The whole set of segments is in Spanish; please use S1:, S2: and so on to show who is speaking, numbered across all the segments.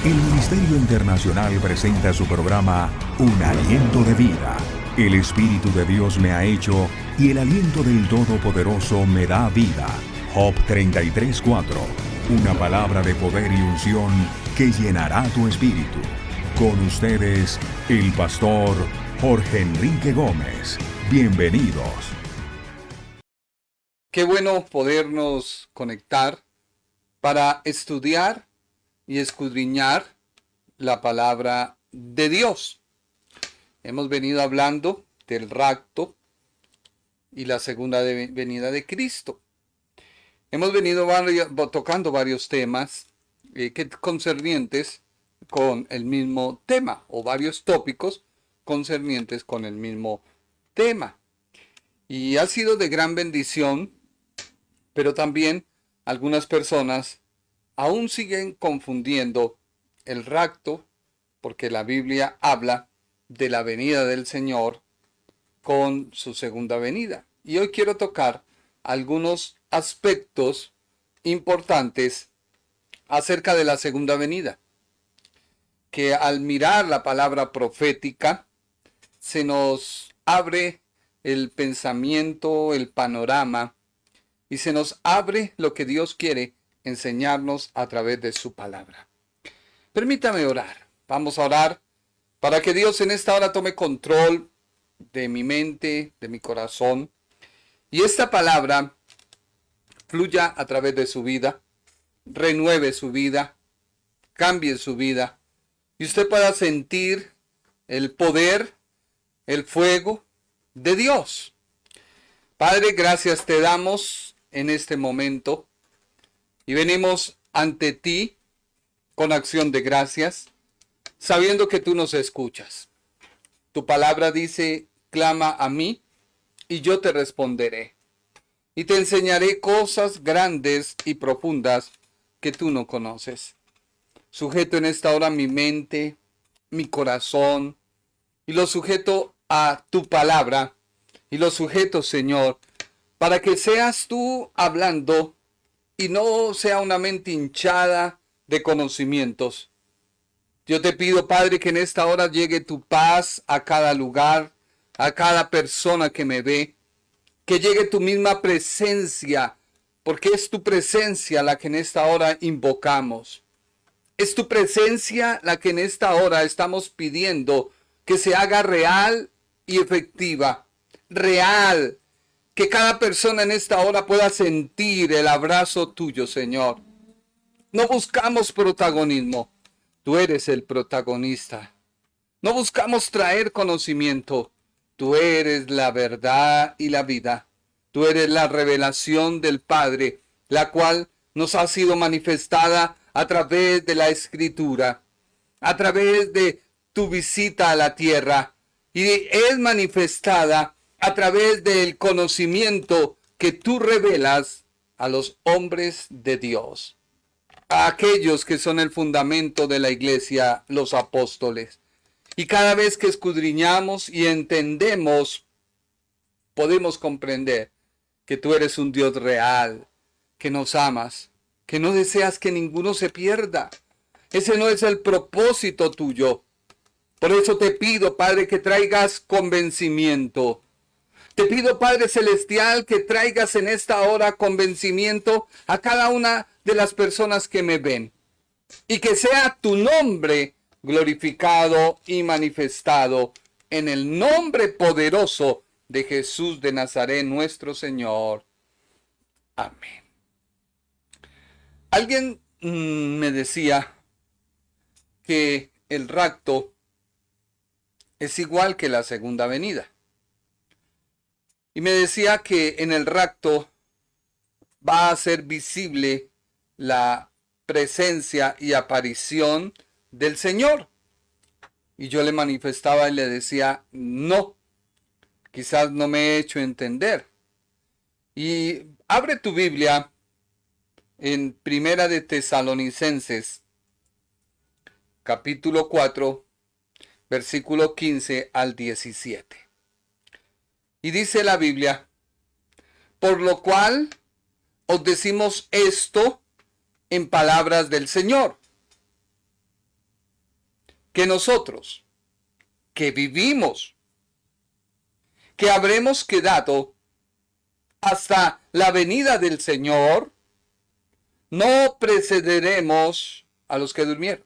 S1: El Ministerio Internacional presenta su programa Un Aliento de Vida. El Espíritu de Dios me ha hecho y el aliento del Todopoderoso me da vida. Job 33:4. Una palabra de poder y unción que llenará tu espíritu. Con ustedes, el pastor Jorge Enrique Gómez. Bienvenidos.
S2: Qué bueno podernos conectar para estudiar y escudriñar la palabra de Dios. Hemos venido hablando del rapto y la segunda venida de Cristo. Hemos venido tocando varios temas concernientes con el mismo tema, o varios tópicos concernientes con el mismo tema. Y ha sido de gran bendición, pero también algunas personas aún siguen confundiendo el rapto, porque la Biblia habla de la venida del Señor con su segunda venida. Y hoy quiero tocar algunos aspectos importantes acerca de la segunda venida, que al mirar la palabra profética se nos abre el pensamiento, el panorama, y se nos abre lo que Dios quiere enseñarnos a través de su palabra. Permítame orar. Vamos a orar para que Dios en esta hora tome control de mi mente, de mi corazón, y esta palabra fluya a través de su vida, renueve su vida, cambie su vida, y usted pueda sentir el poder, el fuego de Dios. Padre, gracias te damos en este momento y venimos ante ti con acción de gracias, sabiendo que tú nos escuchas. Tu palabra dice, clama a mí y yo te responderé. Y te enseñaré cosas grandes y profundas que tú no conoces. Sujeto en esta hora mi mente, mi corazón, y lo sujeto a tu palabra, y lo sujeto, Señor, para que seas tú hablando y no sea una mente hinchada de conocimientos. Yo te pido, Padre, que en esta hora llegue tu paz a cada lugar, a cada persona que me ve, que llegue tu misma presencia, porque es tu presencia la que en esta hora invocamos. Es tu presencia la que en esta hora estamos pidiendo que se haga real y efectiva. Real. Que cada persona en esta hora pueda sentir el abrazo tuyo, Señor. No buscamos protagonismo. Tú eres el protagonista. No buscamos traer conocimiento. Tú eres la verdad y la vida. Tú eres la revelación del Padre, la cual nos ha sido manifestada a través de la Escritura, a través de tu visita a la tierra, y es manifestada a través del conocimiento que tú revelas a los hombres de Dios, a aquellos que son el fundamento de la iglesia, los apóstoles. Y cada vez que escudriñamos y entendemos, podemos comprender que tú eres un Dios real, que nos amas, que no deseas que ninguno se pierda. Ese no es el propósito tuyo. Por eso te pido, Padre, que traigas convencimiento. Te pido, Padre Celestial, que traigas en esta hora convencimiento a cada una de las personas que me ven. Y que sea tu nombre glorificado y manifestado en el nombre poderoso de Jesús de Nazaret, nuestro Señor. Amén. Alguien me decía que el rapto es igual que la segunda venida. Y me decía que en el rapto va a ser visible la presencia y aparición del Señor. Y yo le manifestaba y le decía, no, quizás no me he hecho entender. Y abre tu Biblia en Primera de Tesalonicenses, capítulo 4, versículo 15 al 17. Y dice la Biblia, por lo cual os decimos esto en palabras del Señor, que nosotros, que vivimos, que habremos quedado hasta la venida del Señor, no precederemos a los que durmieron.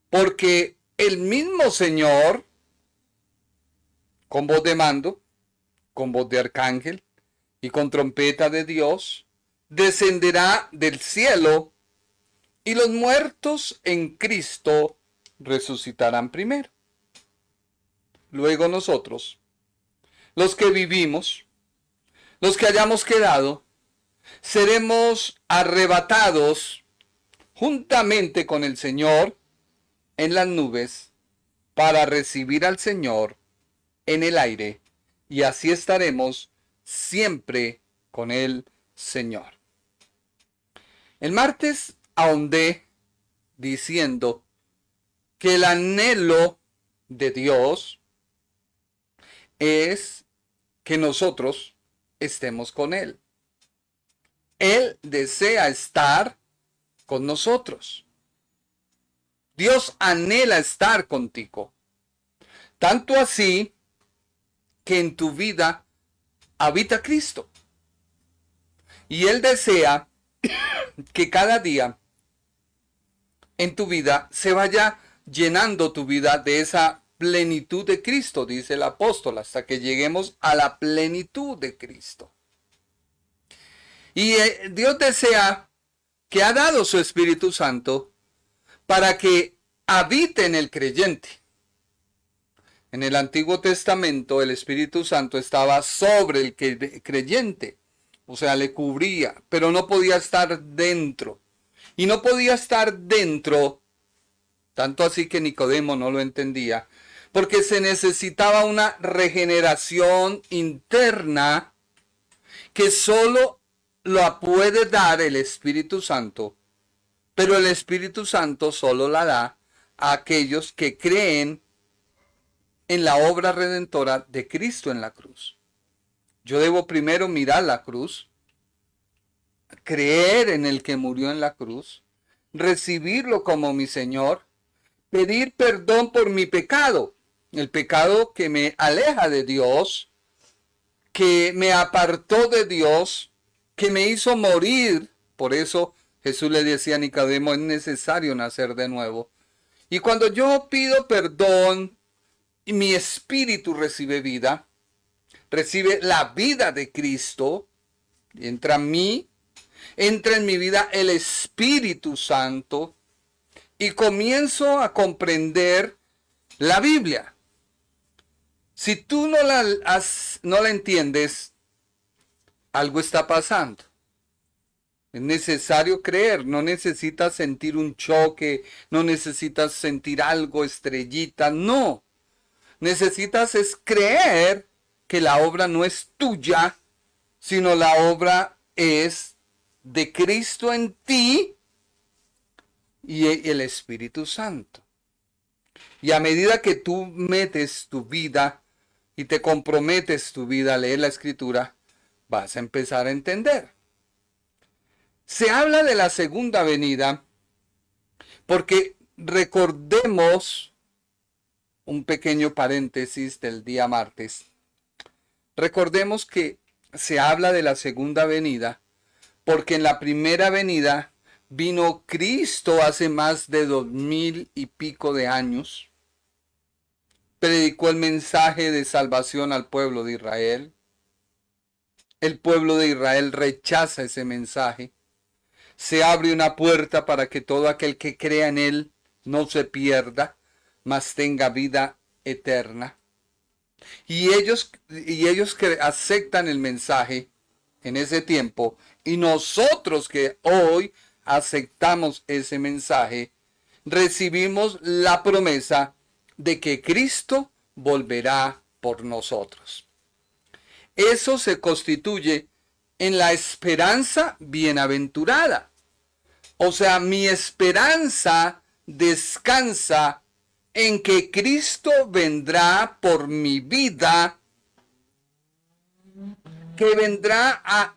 S2: Porque el mismo Señor, con voz de mando, con voz de arcángel y con trompeta de Dios, descenderá del cielo y los muertos en Cristo resucitarán primero. Luego nosotros, los que vivimos, los que hayamos quedado, seremos arrebatados juntamente con el Señor en las nubes para recibir al Señor en el aire, y así estaremos siempre con el Señor. El martes ahondé diciendo que el anhelo de Dios es que nosotros estemos con Él. Él desea estar con nosotros. Dios anhela estar contigo. Tanto así que en tu vida habita Cristo. Y Él desea que cada día en tu vida se vaya llenando tu vida de esa plenitud de Cristo, dice el apóstol, hasta que lleguemos a la plenitud de Cristo. Y Dios desea, que ha dado su Espíritu Santo para que habite en el creyente. En el Antiguo Testamento el Espíritu Santo estaba sobre el creyente, o sea, le cubría, pero no podía estar dentro. Y no podía estar dentro, tanto así que Nicodemo no lo entendía, porque se necesitaba una regeneración interna que solo la puede dar el Espíritu Santo, pero el Espíritu Santo solo la da a aquellos que creen en la obra redentora de Cristo en la cruz. Yo debo primero mirar la cruz, creer en el que murió en la cruz, recibirlo como mi Señor, pedir perdón por mi pecado, el pecado que me aleja de Dios, que me apartó de Dios, que me hizo morir. Por eso Jesús le decía a Nicodemo, es necesario nacer de nuevo. Y cuando yo pido perdón y mi espíritu recibe vida, recibe la vida de Cristo, y entra en mí, entra en mi vida el Espíritu Santo y comienzo a comprender la Biblia. Si tú no la entiendes, algo está pasando. Es necesario creer, no necesitas sentir un choque, no necesitas sentir algo estrellita, no. Necesitas es creer que la obra no es tuya, sino la obra es de Cristo en ti y el Espíritu Santo. Y a medida que tú metes tu vida y te comprometes tu vida a leer la Escritura, vas a empezar a entender. Se habla de la segunda venida porque recordemos un pequeño paréntesis del día martes. Recordemos que se habla de la segunda venida porque en la primera venida vino Cristo hace más de 2000 y pico de años. Predicó el mensaje de salvación al pueblo de Israel. El pueblo de Israel rechaza ese mensaje. Se abre una puerta para que todo aquel que crea en él no se pierda, mas tenga vida eterna. Y ellos que aceptan el mensaje en ese tiempo, y nosotros que hoy aceptamos ese mensaje, recibimos la promesa de que Cristo volverá por nosotros. Eso se constituye en la esperanza bienaventurada. O sea, mi esperanza descansa en que Cristo vendrá por mi vida, que vendrá a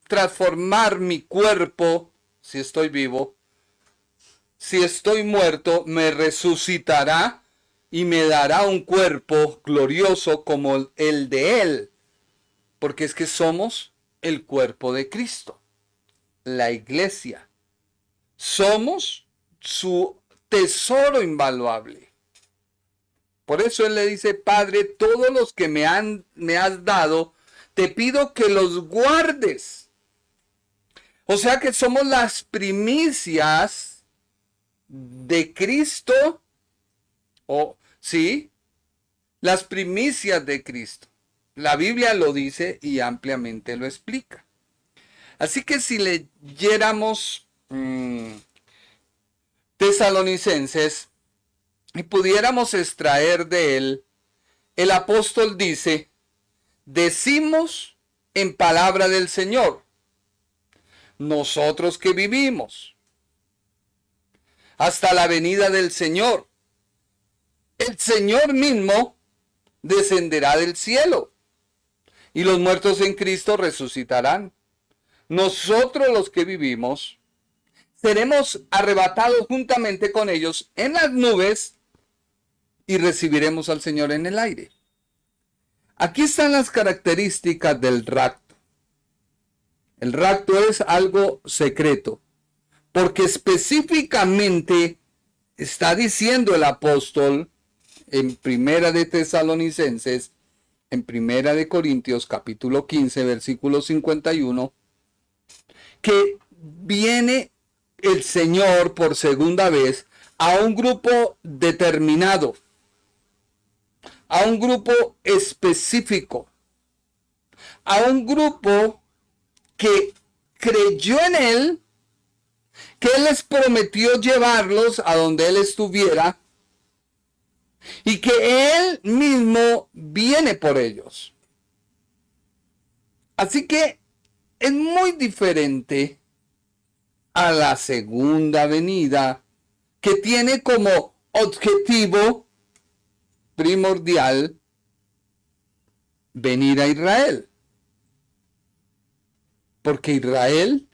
S2: transformar mi cuerpo, si estoy vivo, si estoy muerto, me resucitará y me dará un cuerpo glorioso como el de Él. Porque es que somos el cuerpo de Cristo, la iglesia. Somos su tesoro invaluable. Por eso Él le dice, Padre, todos los que me has dado, te pido que los guardes. O sea que somos las primicias de Cristo, o sí, las primicias de Cristo. La Biblia lo dice y ampliamente lo explica. Así que si leyéramos Tesalonicenses y pudiéramos extraer de él, el apóstol dice, decimos en palabra del Señor, nosotros que vivimos hasta la venida del Señor, el Señor mismo descenderá del cielo y los muertos en Cristo resucitarán. Nosotros los que vivimos seremos arrebatados juntamente con ellos en las nubes y recibiremos al Señor en el aire. Aquí están las características del rapto. El rapto es algo secreto, porque específicamente está diciendo el apóstol en Primera de Tesalonicenses, en Primera de Corintios, capítulo 15, versículo 51, que viene el Señor por segunda vez a un grupo determinado, a un grupo específico, a un grupo que creyó en Él, que Él les prometió llevarlos a donde Él estuviera y que Él mismo viene por ellos. Así que es muy diferente a la segunda venida, que tiene como objetivo primordial venir a Israel. Porque Israel,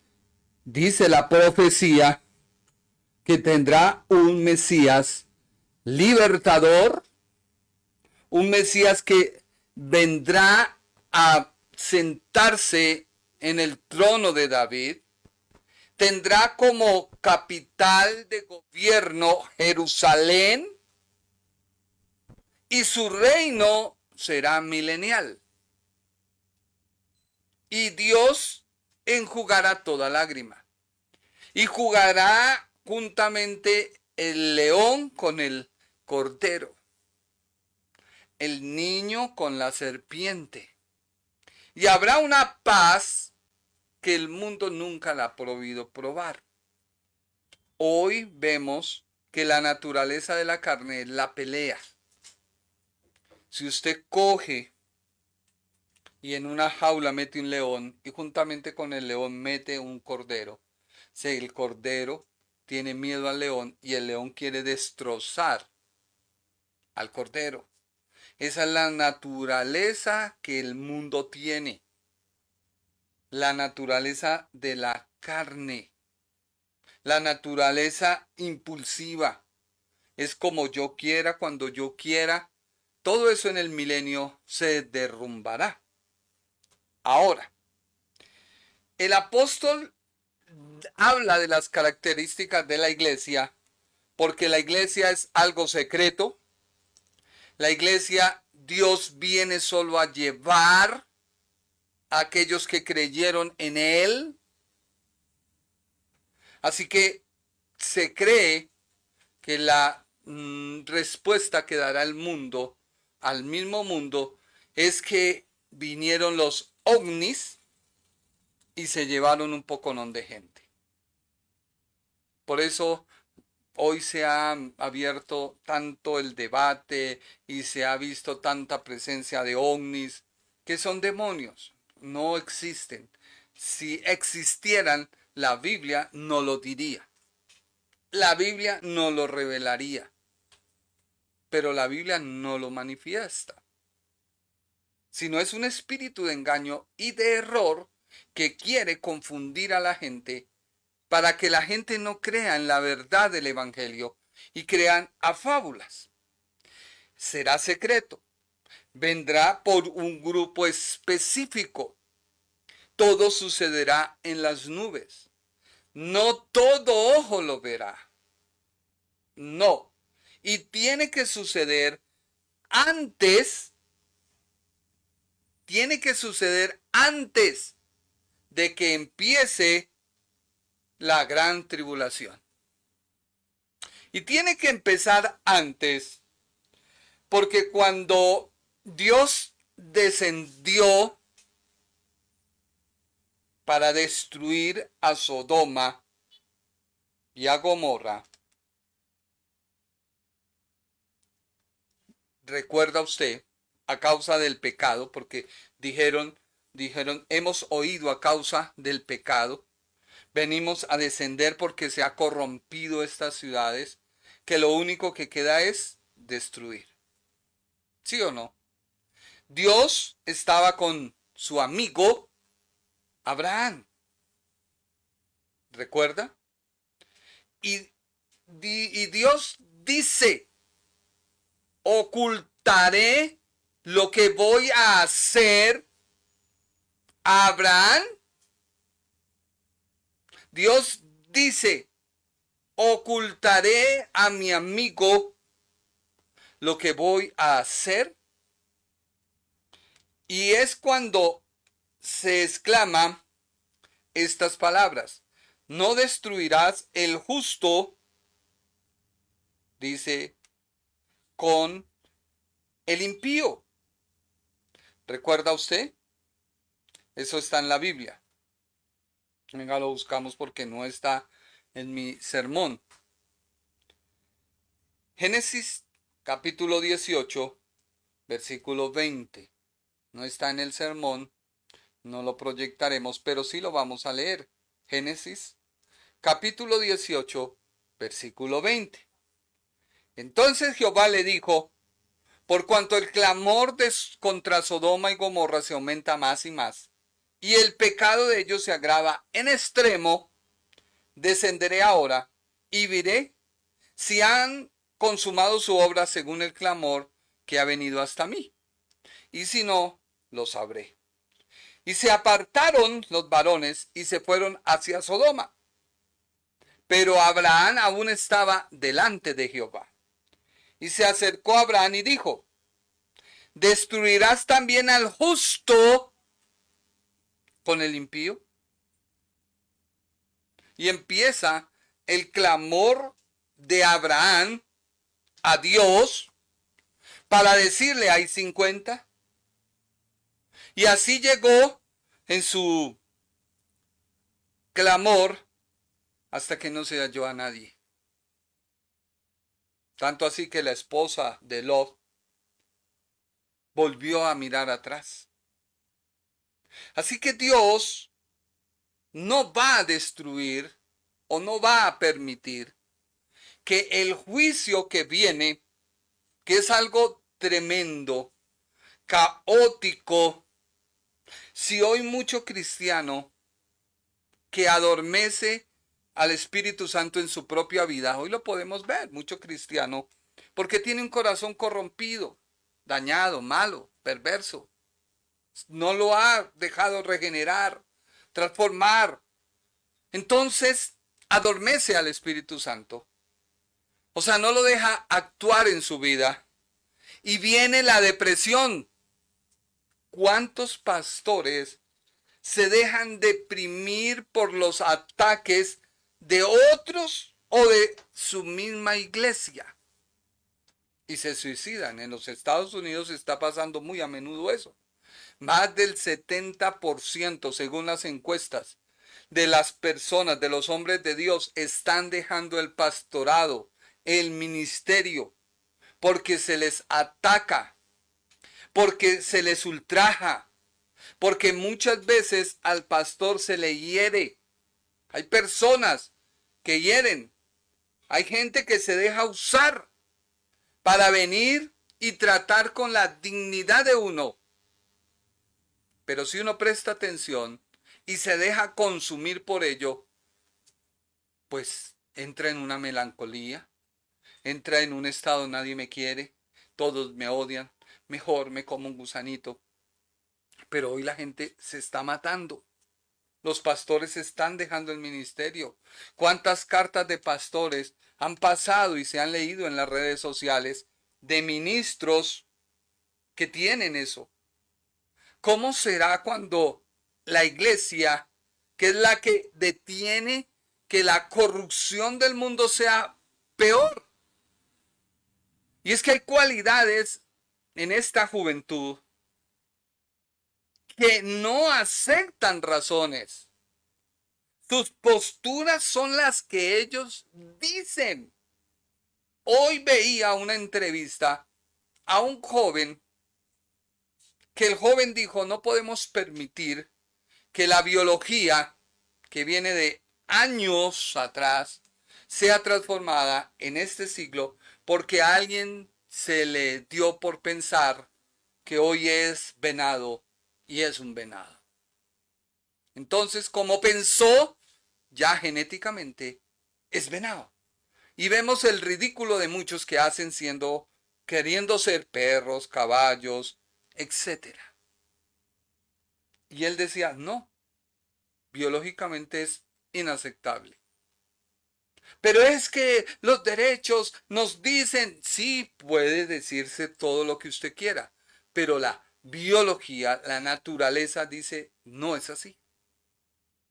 S2: dice la profecía, que tendrá un Mesías libertador, un Mesías que vendrá a sentarse en el trono de David, tendrá como capital de gobierno Jerusalén y su reino será milenial. Y Dios enjugará toda lágrima y jugará juntamente el león con el cordero, el niño con la serpiente. Y habrá una paz que el mundo nunca la ha podido probar. Hoy vemos que la naturaleza de la carne es la pelea. Si usted coge y en una jaula mete un león y juntamente con el león mete un cordero, si el cordero tiene miedo al león y el león quiere destrozar al cordero. Esa es la naturaleza que el mundo tiene. La naturaleza de la carne. La naturaleza impulsiva. Es como yo quiera, cuando yo quiera. Todo eso en el milenio se derrumbará. Ahora, el apóstol habla de las características de la iglesia, porque la iglesia es algo secreto. La iglesia, Dios viene solo a llevar a aquellos que creyeron en Él. Así que se cree que la respuesta que dará el mundo, al mismo mundo, es que vinieron los ovnis y se llevaron un poconón de gente. Por eso hoy se ha abierto tanto el debate y se ha visto tanta presencia de ovnis, que son demonios, no existen. Si existieran, la Biblia no lo diría. La Biblia no lo revelaría. Pero la Biblia no lo manifiesta. Sino es un espíritu de engaño y de error que quiere confundir a la gente para que la gente no crea en la verdad del Evangelio y crean a fábulas. Será secreto. Vendrá por un grupo específico. Todo sucederá en las nubes. No todo ojo lo verá. No. Y tiene que suceder antes. Tiene que suceder antes de que empiece la gran tribulación. Y tiene que empezar antes, porque cuando Dios descendió para destruir a Sodoma y a Gomorra, recuerda usted, a causa del pecado, porque dijeron, hemos oído a causa del pecado, venimos a descender porque se ha corrompido estas ciudades, que lo único que queda es destruir. ¿Sí o no? Dios estaba con su amigo Abraham. ¿Recuerda? Y Dios dice, ocultaré lo que voy a hacer a Abraham. Dios dice, ocultaré a mi amigo lo que voy a hacer. Y es cuando se exclama estas palabras: no destruirás el justo, dice, con el impío. ¿Recuerda usted? Eso está en la Biblia. Venga, lo buscamos porque no está en mi sermón. Génesis capítulo 18, versículo 20. No está en el sermón, no lo proyectaremos, pero sí lo vamos a leer. Génesis capítulo 18, versículo 20. Entonces Jehová le dijo: por cuanto el clamor contra Sodoma y Gomorra se aumenta más y más, y el pecado de ellos se agrava en extremo, descenderé ahora y veré si han consumado su obra según el clamor que ha venido hasta mí, y si no, lo sabré. Y se apartaron los varones y se fueron hacia Sodoma. Pero Abraham aún estaba delante de Jehová. Y se acercó a Abraham y dijo: ¿destruirás también al justo con el impío? Y empieza el clamor de Abraham a Dios para decirle: hay 50. Y así llegó en su clamor hasta que no se halló a nadie. Tanto así que la esposa de Lot volvió a mirar atrás. Así que Dios no va a destruir o no va a permitir que el juicio que viene, que es algo tremendo, caótico, si hoy mucho cristiano que adormece al Espíritu Santo en su propia vida, hoy lo podemos ver, mucho cristiano, porque tiene un corazón corrompido, dañado, malo, perverso, no lo ha dejado regenerar, transformar. Entonces adormece al Espíritu Santo, o sea, no lo deja actuar en su vida, y viene la depresión. ¿Cuántos pastores se dejan deprimir por los ataques de otros o de su misma iglesia y se suicidan? En los Estados Unidos está pasando muy a menudo eso. Más del 70%, según las encuestas, de las personas, de los hombres de Dios, están dejando el pastorado, el ministerio, porque se les ataca, porque se les ultraja, porque muchas veces al pastor se le hiere. Hay personas que hieren, hay gente que se deja usar para venir y tratar con la dignidad de uno. Pero si uno presta atención y se deja consumir por ello, pues entra en una melancolía, entra en un estado nadie me quiere, todos me odian, mejor me como un gusanito. Pero hoy la gente se está matando. Los pastores están dejando el ministerio. ¿Cuántas cartas de pastores han pasado y se han leído en las redes sociales de ministros que tienen eso? ¿Cómo será cuando la iglesia, que es la que detiene que la corrupción del mundo sea peor? Y es que hay cualidades en esta juventud que no aceptan razones. Sus posturas son las que ellos dicen. Hoy veía una entrevista a un joven que el joven dijo, no podemos permitir que la biología, que viene de años atrás, sea transformada en este siglo porque a alguien se le dio por pensar que hoy es venado y es un venado. Entonces, como pensó, ya genéticamente es venado. Y vemos el ridículo de muchos que hacen queriendo ser perros, caballos, etc. Y él decía, no, biológicamente es inaceptable. Pero es que los derechos nos dicen, sí, puede decirse todo lo que usted quiera, pero la biología, la naturaleza dice, no es así.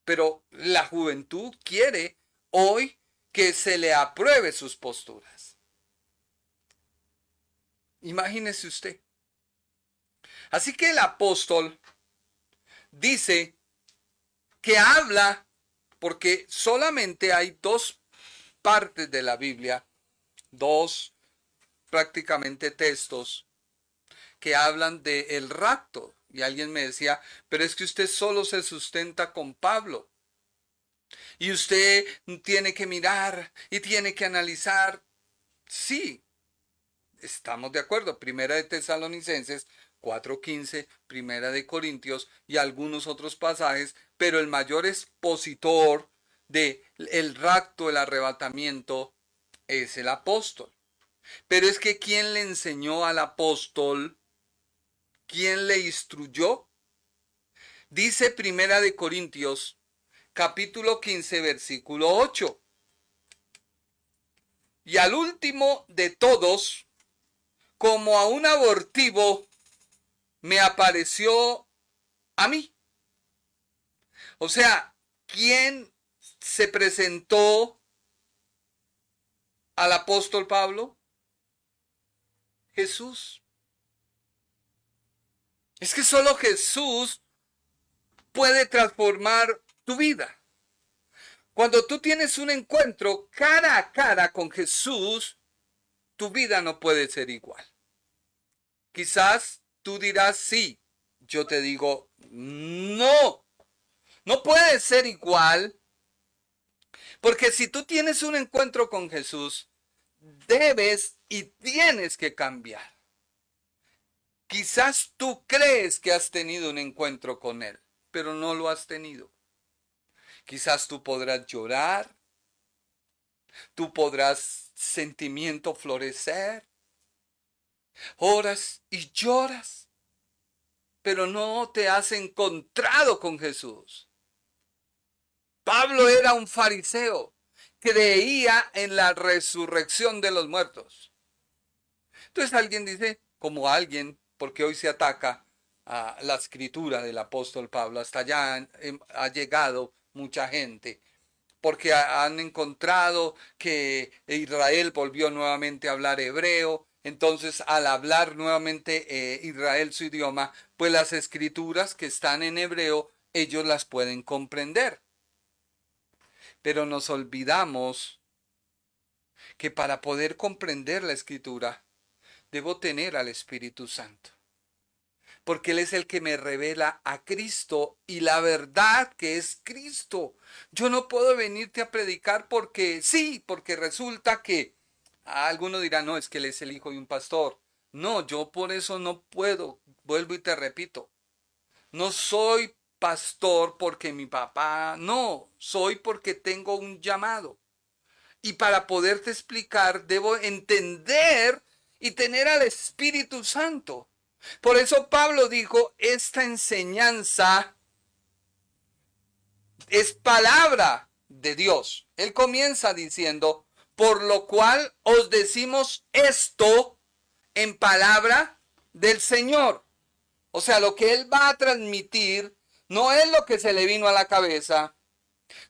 S2: Pero la juventud quiere hoy que se le apruebe sus posturas. Imagínese usted. Así que el apóstol dice que habla, porque solamente hay dos partes de la Biblia, dos prácticamente textos que hablan del rapto. Y alguien me decía, pero es que usted solo se sustenta con Pablo. Y usted tiene que mirar y tiene que analizar. Sí, estamos de acuerdo. Primera de Tesalonicenses 4:15, Primera de Corintios y algunos otros pasajes, pero el mayor expositor de el rapto, el arrebatamiento, es el apóstol. Pero es que ¿quién le enseñó al apóstol? ¿Quién le instruyó? Dice Primera de Corintios, capítulo 15, versículo 8. Y al último de todos, como a un abortivo, me apareció a mí. O sea, ¿quién se presentó al apóstol Pablo? Jesús. Es que solo Jesús puede transformar tu vida. Cuando tú tienes un encuentro cara a cara con Jesús, tu vida no puede ser igual. Quizás tú dirás sí, yo te digo no, no puede ser igual, porque si tú tienes un encuentro con Jesús, debes y tienes que cambiar. Quizás tú crees que has tenido un encuentro con Él, pero no lo has tenido. Quizás tú podrás llorar, tú podrás sentimiento florecer, oras y lloras, pero no te has encontrado con Jesús. Pablo era un fariseo, creía en la resurrección de los muertos. Entonces alguien dice, como alguien, porque hoy se ataca a la escritura del apóstol Pablo, hasta allá ha llegado mucha gente, porque han encontrado que Israel volvió nuevamente a hablar hebreo. Entonces, al hablar nuevamente Israel su idioma, pues las escrituras que están en hebreo, ellos las pueden comprender. Pero nos olvidamos que para poder comprender la escritura, debo tener al Espíritu Santo. Porque Él es el que me revela a Cristo y la verdad que es Cristo. Yo no puedo venirte a predicar porque sí, porque resulta que alguno dirá, no, es que Él es el hijo de un pastor. No, yo por eso no puedo. Vuelvo y te repito. No soy pastor porque mi papá, no, soy porque tengo un llamado. Y para poderte explicar, debo entender y tener al Espíritu Santo. Por eso Pablo dijo, esta enseñanza es palabra de Dios. Él comienza diciendo, por lo cual os decimos esto en palabra del Señor. O sea, lo que él va a transmitir no es lo que se le vino a la cabeza,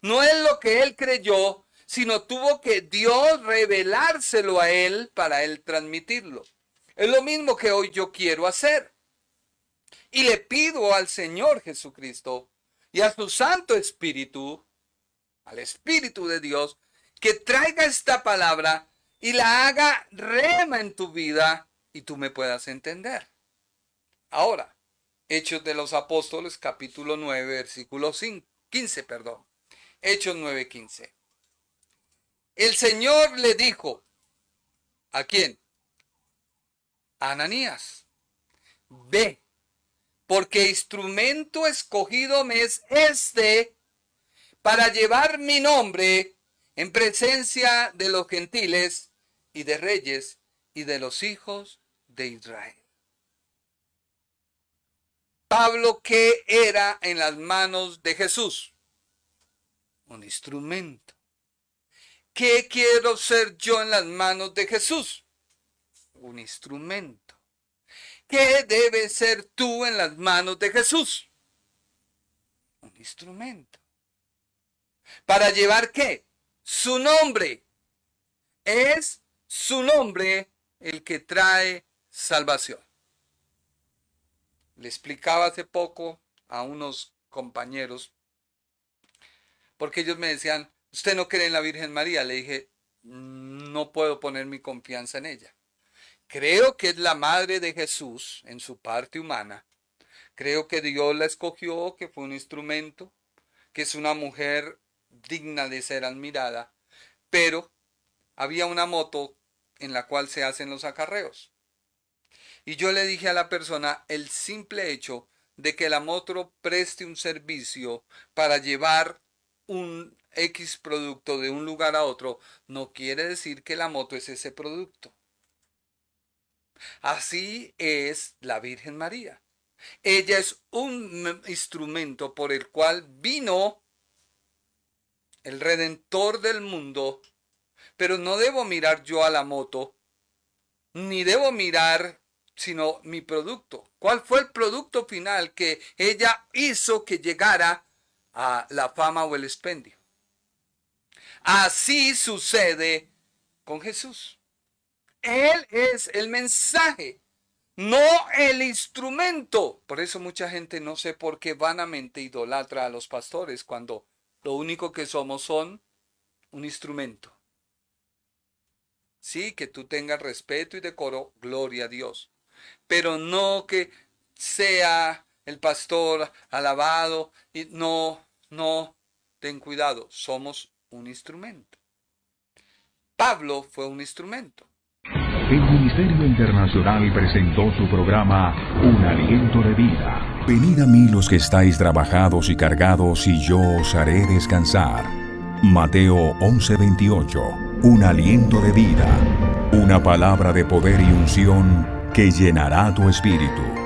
S2: no es lo que él creyó, sino tuvo que Dios revelárselo a él para él transmitirlo. Es lo mismo que hoy yo quiero hacer. Y le pido al Señor Jesucristo y a su Santo Espíritu, al Espíritu de Dios, que traiga esta palabra y la haga rema en tu vida y tú me puedas entender. Ahora, Hechos de los Apóstoles, capítulo 9, versículo 15. Hechos 9:15. El Señor le dijo, ¿a quién? A Ananías, ve, porque instrumento escogido me es este para llevar mi nombre en presencia de los gentiles y de reyes y de los hijos de Israel. Pablo, ¿qué era en las manos de Jesús? Un instrumento. ¿Qué quiero ser yo en las manos de Jesús? Un instrumento. ¿Qué debes ser tú en las manos de Jesús? Un instrumento. ¿Para llevar qué? Su nombre. Es su nombre el que trae salvación. Le explicaba hace poco a unos compañeros, porque ellos me decían, ¿usted no cree en la Virgen María? Le dije, no puedo poner mi confianza en ella. Creo que es la madre de Jesús en su parte humana. Creo que Dios la escogió, que fue un instrumento, que es una mujer digna de ser admirada. Pero había una moto en la cual se hacen los acarreos. Y yo le dije a la persona, el simple hecho de que la moto preste un servicio para llevar un X producto de un lugar a otro, no quiere decir que la moto es ese producto. Así es la Virgen María. Ella es un instrumento por el cual vino el Redentor del mundo, pero no debo mirar yo a la moto, ni debo mirar sino mi producto. ¿Cuál fue el producto final que ella hizo que llegara a la fama o el expendio? Así sucede con Jesús. Él es el mensaje, no el instrumento. Por eso mucha gente, no sé por qué, vanamente idolatra a los pastores cuando lo único que somos son un instrumento. Sí, que tú tengas respeto y decoro, gloria a Dios. Pero no que sea el pastor alabado. Y no, ten cuidado, somos un instrumento. Pablo fue un instrumento.
S1: El Ministerio Internacional presentó su programa Un Aliento de Vida. Venid a mí los que estáis trabajados y cargados, y yo os haré descansar. Mateo 11:28. Un aliento de vida. Una palabra de poder y unción que llenará tu espíritu.